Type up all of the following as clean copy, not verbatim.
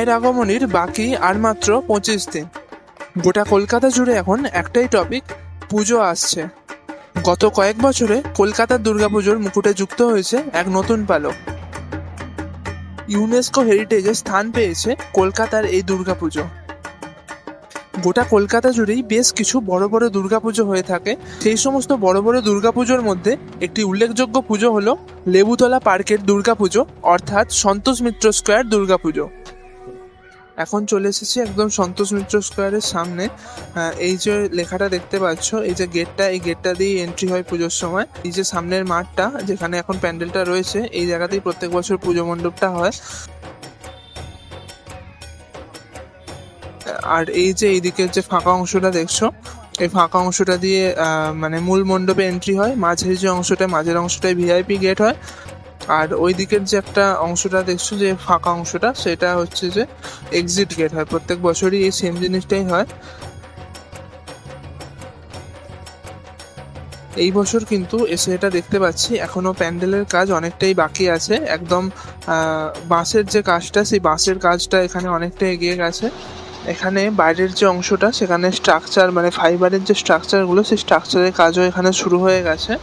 মায়ের আগমনীর বাকি আর মাত্র 25 দিন। গোটা কলকাতা জুড়ে এখন একটাই টপিক, পুজো আসছে। গত কয়েক বছরে কলকাতার দুর্গাপুজোর মুকুটে যুক্ত হয়েছে এক নতুন পালক। ইউনেস্কো হেরিটেজে স্থান পেয়েছে কলকাতার এই দুর্গাপুজো। গোটা কলকাতা জুড়েই বেশ কিছু বড় বড় দুর্গাপুজো হয়ে থাকে। সেই সমস্ত বড় বড় দুর্গাপুজোর মধ্যে একটি উল্লেখযোগ্য পুজো হলো লেবুতলা পার্কের দুর্গাপুজো, অর্থাৎ সন্তোষ মিত্র স্কোয়ার দুর্গাপুজো। এখন চলে এসেছি একদম সন্তোষ মিত্র স্কোয়ারের সামনে। এই যে লেখাটা দেখতে পাচ্ছ, এই যে গেটটা, এই গেটটা দিয়ে এন্ট্রি হয় পুজোর সময়। এই যে সামনের মাঠটা যেখানে এখন প্যান্ডেলটা রয়েছে, এই জায়গাতেই প্রত্যেক বছর পুজো মণ্ডপটা হয়। আর এই যে এইদিকের যে ফাঁকা অংশটা দেখছো, এই ফাঁকা অংশটা দিয়ে মানে মূল মণ্ডপে এন্ট্রি হয়। মাঝের যে অংশটা, মাঝের অংশটায় ভিআইপি গেট হয়। আর ওই দিকের যে একটা অংশটা দেখছো, যে ফাঁকা অংশটা, সেটা হচ্ছে যে এক্সিট গেট হয়। প্রত্যেক বছরই এই সেম জিনিসটাই হয়। এই বছর কিন্তু এসে এটা দেখতে পাচ্ছি এখনো প্যান্ডেলের কাজ অনেকটাই বাকি আছে। একদম বাঁশের যে কাজটা, সেই বাঁশের কাজটা এখানে অনেকটা এগিয়ে গেছে। এখানে বাইরের যে অংশটা, সেখানে স্ট্রাকচার মানে ফাইবারের যে স্ট্রাকচারগুলো, সেই স্ট্রাকচারের কাজও এখানে শুরু হয়ে গেছে।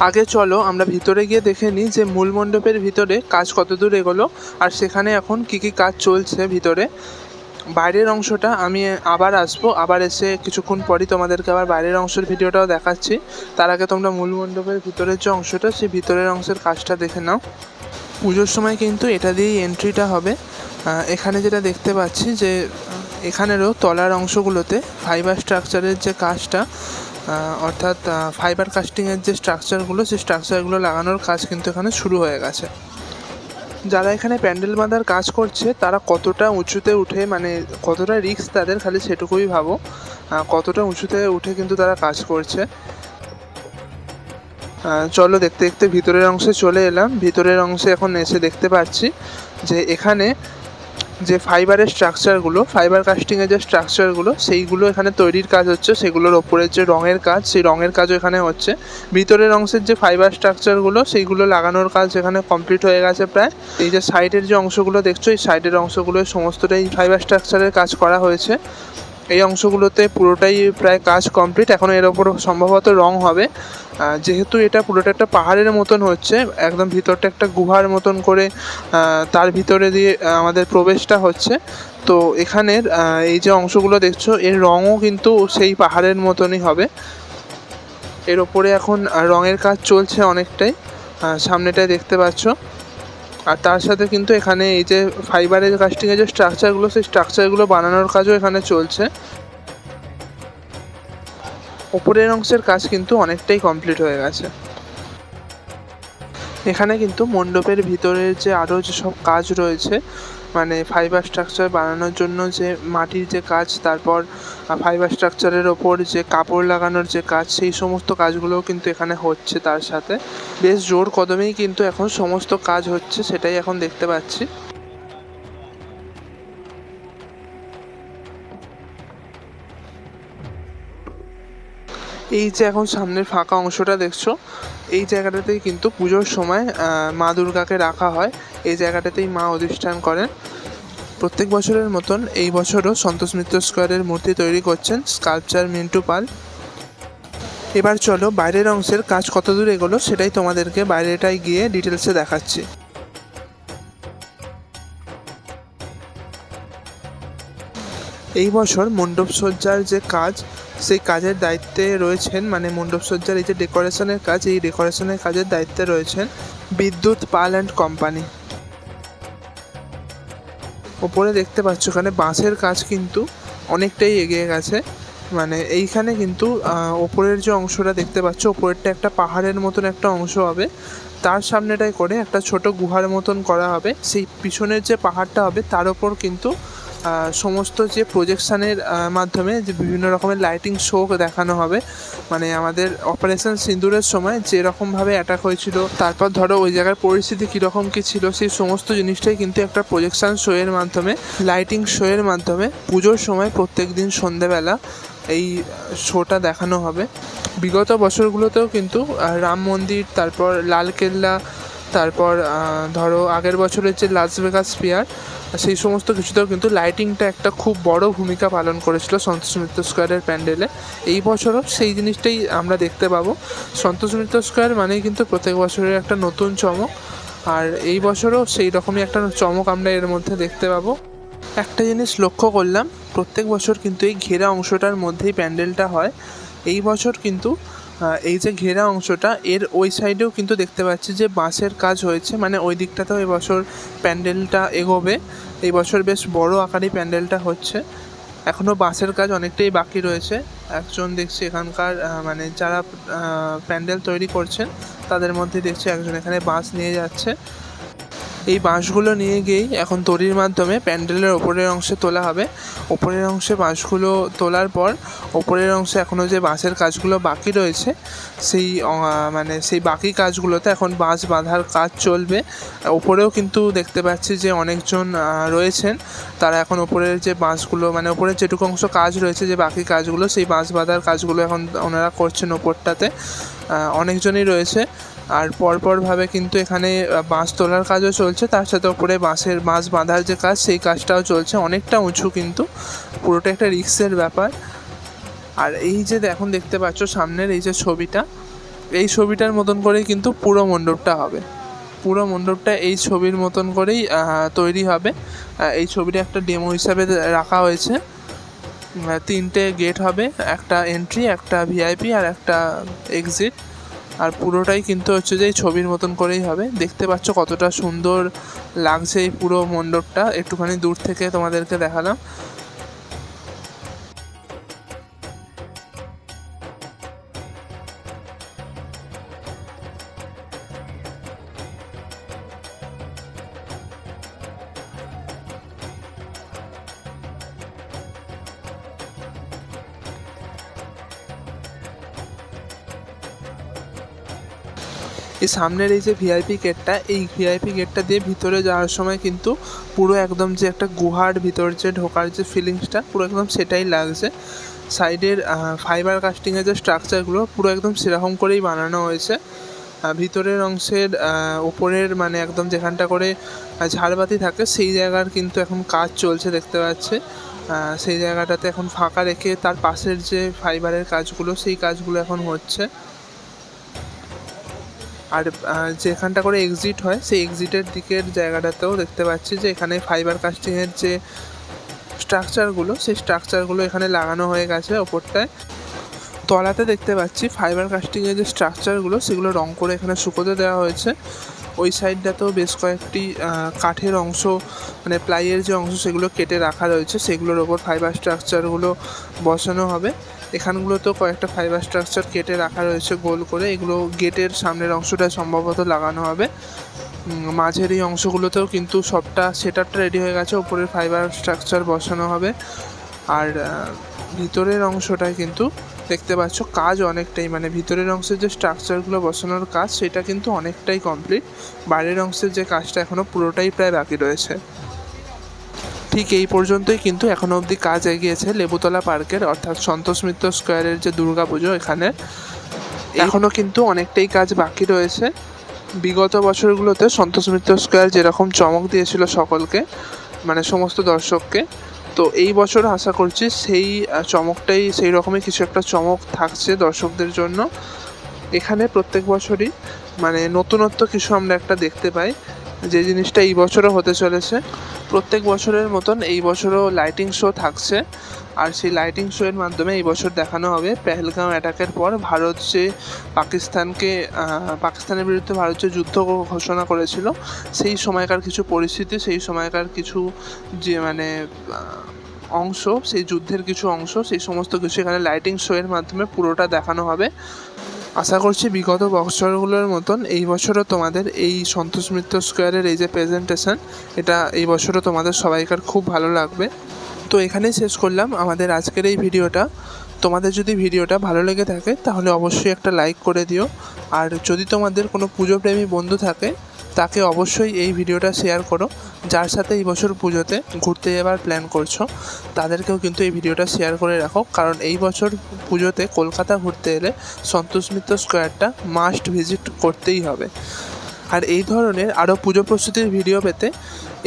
আগে চলো আমরা ভিতরে গিয়ে দেখে নিই যে মূল মণ্ডপের ভিতরে কাজ কতদূর এগোলো, আর সেখানে এখন কি কি কাজ চলছে ভিতরে। বাইরের অংশটা আমি আবার আসবো, আবার এসে কিছুক্ষণ পরই তোমাদেরকে আবার বাইরের অংশের ভিডিওটাও দেখাচ্ছি। তার আগে তোমরা মূল মণ্ডপের ভিতরের যে অংশটা, সেই ভিতরের অংশের কাজটা দেখে নাও। পুজোর সময় কিন্তু এটা দিয়েই এন্ট্রিটা হবে। এখানে যেটা দেখতে পাচ্ছি যে এখানেরও তলার অংশগুলোতে ফাইবার স্ট্রাকচারের যে কাজটা, অর্থাৎ ফাইবার কাস্টিংয়ের যে স্ট্রাকচারগুলো, সেই স্ট্রাকচারগুলো লাগানোর কাজ কিন্তু এখানে শুরু হয়ে গেছে। যারা এখানে প্যান্ডেল বাঁধার কাজ করছে তারা কতটা উঁচুতে উঠে, মানে কতটা রিস্ক তাদের, খালি সেটুকুই ভাবো। কতটা উঁচুতে উঠে কিন্তু তারা কাজ করছে। চলো দেখতে দেখতে ভিতরের অংশে চলে এলাম। ভিতরের অংশে এখন এসে দেখতে পাচ্ছি যে এখানে যে ফাইবারের স্ট্রাকচারগুলো, ফাইবার কাস্টিংয়ের যে স্ট্রাকচারগুলো, সেইগুলো এখানে তৈরির কাজ হচ্ছে। সেগুলোর ওপরের যে রঙের কাজ, সেই রঙের কাজও এখানে হচ্ছে। ভিতরের অংশের যে ফাইবার স্ট্রাকচারগুলো, সেইগুলো লাগানোর কাজ এখানে কমপ্লিট হয়ে গেছে প্রায়। এই যে সাইডের যে অংশগুলো দেখছো, এই সাইডের অংশগুলো সমস্তটাই ফাইবার স্ট্রাকচারের কাজ করা হয়েছে। এই অংশগুলোতে পুরোটাই প্রায় কাজ কমপ্লিট। এখন এর ওপর সম্ভবত রং হবে। যেহেতু এটা পুরোটা একটা পাহাড়ের মতন হচ্ছে, একদম ভিতরটা একটা গুহার মতন করে তার ভিতরে দিয়ে আমাদের প্রবেশটা হচ্ছে। তো এখানের এই যে অংশগুলো দেখছো, এর রঙও কিন্তু সেই পাহাড়ের মতনই হবে। এর ওপরে এখন রঙের কাজ চলছে অনেকটাই, সামনেটায় দেখতে পাচ্ছ। আর তার সাথে কিন্তু এখানে এই যে ফাইবারের কাস্টিংয়ের যে স্ট্রাকচারগুলো, সেই স্ট্রাকচারগুলো বানানোর কাজও এখানে চলছে। ওপরের অংশের কাজ কিন্তু অনেকটাই কমপ্লিট হয়ে গেছে। এখানে কিন্তু মণ্ডপের ভিতরের যে আরও যেসব কাজ রয়েছে, মানে ফাইবার স্ট্রাকচার বানানোর জন্য যে মাটির যে কাজ, তারপর ফাইবার স্ট্রাকচারের ওপর যে কাপড় লাগানোর যে কাজ, সেই সমস্ত কাজগুলোও কিন্তু এখানে হচ্ছে। তার সাথে বেশ জোর কদমেই কিন্তু এখন সমস্ত কাজ হচ্ছে, সেটাই এখন দেখতে পাচ্ছি। এই যে এখন সামনের ফাঁকা অংশটা দেখছো, এই জায়গাটাতেই কিন্তু পুজোর সময় মা দুর্গাকে রাখা হয়। এই জায়গাটাতেই মা অধিষ্ঠান করেন। প্রত্যেক বছরের মতন এই বছরও সন্তোষ মিত্র স্কোয়ারের মূর্তি তৈরি করছেন স্কাল্পচার মিন্টু পাল। এবার চলো বাইরের অংশের কাজ কতদূর এগোলো সেটাই তোমাদেরকে বাইরেটায় গিয়ে ডিটেলসে দেখাচ্ছি। এই বছর মণ্ডপসজ্জার যে কাজ, সেই কাজের দায়িত্বে রয়েছেন, মানে মণ্ডপসজ্জার এই যে ডেকোরেশনের কাজ, এই ডেকোরেশনের কাজের দায়িত্বে রয়েছেন বিদ্যুৎ পাল অ্যান্ড কোম্পানি। ওপরে দেখতে পাচ্ছ এখানে বাঁশের কাজ কিন্তু অনেকটাই এগিয়ে গেছে। মানে এইখানে কিন্তু ওপরের যে অংশটা দেখতে পাচ্ছ, ওপরেরটা একটা পাহাড়ের মতন একটা অংশ হবে। তার সামনেটায় করে একটা ছোট গুহার মতন করা হবে। সেই পিছনের যে পাহাড়টা হবে, তার ওপর কিন্তু সমস্ত যে প্রজেকশানের মাধ্যমে যে বিভিন্ন রকমের লাইটিং শো দেখানো হবে। মানে আমাদের অপারেশন সিঁদুরের সময় যেরকমভাবে অ্যাটাক হয়েছিল, তারপর ধরো ওই জায়গার পরিস্থিতি কীরকম কী ছিল, সেই সমস্ত জিনিসটাই কিন্তু একটা প্রজেকশান শো এর মাধ্যমে, লাইটিং শো এর মাধ্যমে পুজোর সময় প্রত্যেক দিন সন্ধেবেলা এই শোটা দেখানো হবে। বিগত বছরগুলোতেও কিন্তু রাম মন্দির, তারপর লালকেল্লা, তারপর ধরো আগের বছরের যে লাস ভেগাস স্ফিয়ার, সেই সমস্ত কিছুতেও কিন্তু লাইটিংটা একটা খুব বড় ভূমিকা পালন করেছিল সন্তোষ মিত্র স্কোয়ারের প্যান্ডেলে। এই বছরও সেই জিনিসটাই আমরা দেখতে পাবো। সন্তোষ মিত্র স্কোয়ার মানেই কিন্তু প্রত্যেক বছরের একটা নতুন চমক, আর এই বছরও সেই রকমই একটা চমক আমরা এর মধ্যে দেখতে পাবো। একটা জিনিস লক্ষ্য করলাম, প্রত্যেক বছর কিন্তু এই ঘেরা অংশটার মধ্যেই প্যান্ডেলটা হয়। এই বছর কিন্তু এই যে ঘেরা অংশটা, এর ওই সাইডেও কিন্তু দেখতে পাচ্ছি যে বাঁশের কাজ হয়েছে, মানে ওই দিকটাতেও এবছর প্যান্ডেলটা এগোবে। এই বছর বেশ বড় আকারে প্যান্ডেলটা হচ্ছে। এখনও বাঁশের কাজ অনেকটাই বাকি রয়েছে। একজন দেখছি এখানকার মানে যারা প্যান্ডেল তৈরি করছেন তাদের মধ্যে দেখছি একজন এখানে বাঁশ নিয়ে যাচ্ছে। এই বাঁশগুলো নিয়ে গিয়েই এখন দড়ির মাধ্যমে প্যান্ডেলের ওপরের অংশে তোলা হবে। ওপরের অংশে বাঁশগুলো তোলার পর ওপরের অংশে এখনও যে বাঁশের কাজগুলো বাকি রয়েছে, সেই মানে সেই বাকি কাজগুলোতে এখন বাঁশ বাঁধার কাজ চলবে। ওপরেও কিন্তু দেখতে পাচ্ছি যে অনেকজন রয়েছেন, তারা এখন ওপরের যে বাঁশগুলো, মানে ওপরের যেটুকু অংশ কাজ রয়েছে, যে বাকি কাজগুলো, সেই বাঁশ বাঁধার কাজগুলো এখন ওনারা করছেন ওপরটাতে। অনেকজনই রয়েছে। আর পরপরভাবে কিন্তু এখানে বাঁশ তোলার কাজও চলছে, তার সাথে ওপরে বাঁশ বাঁধার যে কাজ, সেই কাজটাও চলছে। অনেকটা উঁচু, কিন্তু পুরোটা একটা রিস্কের ব্যাপার। আর এই যে এখন দেখতে পাচ্ছ সামনের এই যে ছবিটা, এই ছবিটার মতন করেই কিন্তু পুরো মণ্ডপটা হবে। পুরো মণ্ডপটা এই ছবির মতন করেই তৈরি হবে। এই ছবিটা একটা ডেমো হিসাবে রাখা হয়েছে। 3টে গেট হবে, একটা এন্ট্রি, একটা ভিআইপি আর একটা এক্সিট। আর পুরোটাই কিন্তু হচ্ছে যে এই ছবির মতন করেই হবে। দেখতে পাচ্ছ কতটা সুন্দর লাগছে এই পুরো মণ্ডপটা, একটুখানি দূর থেকে তোমাদেরকে দেখালাম। এই সামনের এই যে ভিআইপি গেটটা, এই ভিআইপি গেটটা দিয়ে ভিতরে যাওয়ার সময় কিন্তু পুরো একদম যে একটা গুহার ভিতর যে ঢোকার যে ফিলিংসটা, পুরো একদম সেটাই লাগছে। সাইডের ফাইবার কাস্টিংয়ের যে স্ট্রাকচারগুলো পুরো একদম সেরকম করেই বানানো হয়েছে। ভিতরের অংশের ওপরের মানে একদম যেখানটা করে ঝাড়বাতি থাকে, সেই জায়গার কিন্তু এখন কাজ চলছে দেখতে পাচ্ছে। সেই জায়গাটাতে এখন ফাঁকা রেখে তার পাশের যে ফাইবারের কাজগুলো, সেই কাজগুলো এখন হচ্ছে। আর যেখানটা করে এক্সিট হয়, সেই এক্সিটের দিকের জায়গাটাতেও দেখতে পাচ্ছি যে এখানে ফাইবার কাস্টিংয়ের যে স্ট্রাকচারগুলো, সেই স্ট্রাকচারগুলো এখানে লাগানো হয়ে গেছে ওপরটায়। তলাতে দেখতে পাচ্ছি ফাইবার কাস্টিংয়ের যে স্ট্রাকচারগুলো, সেগুলো রং করে এখানে শুকোতে দেওয়া হয়েছে। ওই সাইডটাতেও বেশ কয়েকটি কাঠের অংশ, মানে প্লাইয়ের যে অংশ, সেগুলো কেটে রাখা রয়েছে, সেগুলোর ওপর ফাইবার স্ট্রাকচারগুলো বসানো হবে। এখানগুলোতেও কয়েকটা ফাইবার স্ট্রাকচার কেটে রাখা রয়েছে গোল করে, এগুলো গেটের সামনের অংশটা সম্ভবত লাগানো হবে। মাঝের এই অংশগুলোতেও কিন্তু সবটা সেটআপটা রেডি হয়ে গেছে, ওপরের ফাইবার স্ট্রাকচার বসানো হবে। আর ভিতরের অংশটায় কিন্তু দেখতে পাচ্ছ কাজ অনেকটাই, মানে ভিতরের অংশের যে স্ট্রাকচারগুলো বসানোর কাজ, সেটা কিন্তু অনেকটাই কমপ্লিট। বাইরের অংশের যে কাজটা এখনও পুরোটাই প্রায় বাকি রয়েছে। ঠিক এই পর্যন্তই কিন্তু এখনও অবধি কাজ এগিয়েছে লেবুতলা পার্কের, অর্থাৎ সন্তোষ মিত্র স্কোয়ারের যে দুর্গাপুজো, এখানে এখনও কিন্তু অনেকটাই কাজ বাকি রয়েছে। বিগত বছরগুলোতে সন্তোষ মিত্র স্কোয়ার যেরকম চমক দিয়েছিল সকলকে, মানে সমস্ত দর্শককে, তো এই বছর আশা করছি সেই চমকটাই, সেই রকমই কিছু একটা চমক থাকছে দর্শকদের জন্য। এখানে প্রত্যেক বছরই মানে নতুনত্ব কিছু আমরা একটা দেখতে পাই, যে জিনিসটা এই বছরও হতে চলেছে। প্রত্যেক বছরের মতন এই বছরও লাইটিং শো থাকছে। আর সেই লাইটিং শো এর মাধ্যমে এই বছর দেখানো হবে পেহেলগাঁও অ্যাটাকের পর ভারত যে পাকিস্তানের বিরুদ্ধে ভারত যে যুদ্ধ ঘোষণা করেছিল, সেই সময়কার কিছু পরিস্থিতি, সেই সময়কার কিছু যে মানে অংশ, সেই যুদ্ধের কিছু অংশ, সেই সমস্ত কিছু এখানে লাইটিং শো এর মাধ্যমে পুরোটা দেখানো হবে। আশা করছি বিগত বছরগুলোর মতন এই বছরও তোমাদের এই সন্তোষ মিত্র স্কোয়ারের এই যে প্রেজেন্টেশন, এটা এই বছরও তোমাদের সবাইকার খুব ভালো লাগবে। তো এখানেই শেষ করলাম আমাদের আজকের এই ভিডিওটা। তোমাদের যদি ভিডিওটা ভালো লেগে থাকে তাহলে অবশ্যই একটা লাইক করে দিও। আর যদি তোমাদের কোনো পুজোপ্রেমী বন্ধু থাকে তাকে অবশ্যই এই ভিডিওটা শেয়ার করো। যার সাথে এই বছর পুজোতে ঘুরতে যাওয়ার প্ল্যান করছো তাদেরকেও কিন্তু এই ভিডিওটা শেয়ার করে রাখো, কারণ এই বছর পুজোতে কলকাতা ঘুরতে এলে সন্তোষ মিত্র স্কোয়ারটা মাস্ট ভিজিট করতেই হবে। আর এই ধরনের আরও পুজো প্রস্তুতির ভিডিও পেতে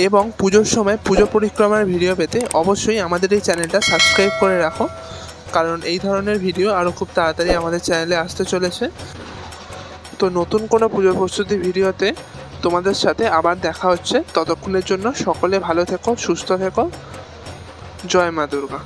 এবং পুজোর সময় পুজো পরিক্রমার ভিডিও পেতে অবশ্যই আমাদের এই চ্যানেলটা সাবস্ক্রাইব করে রাখো, কারণ এই ধরনের ভিডিও আরও খুব তাড়াতাড়ি আমাদের চ্যানেলে আসতে চলেছে। তো নতুন কোনো পুজো প্রস্তুতি ভিডিওতে তোমাদের সাথে আবার দেখা হচ্ছে। ততক্ষণের জন্য সকলে ভালো থেকো, সুস্থ থেকো। জয় মা দুর্গা।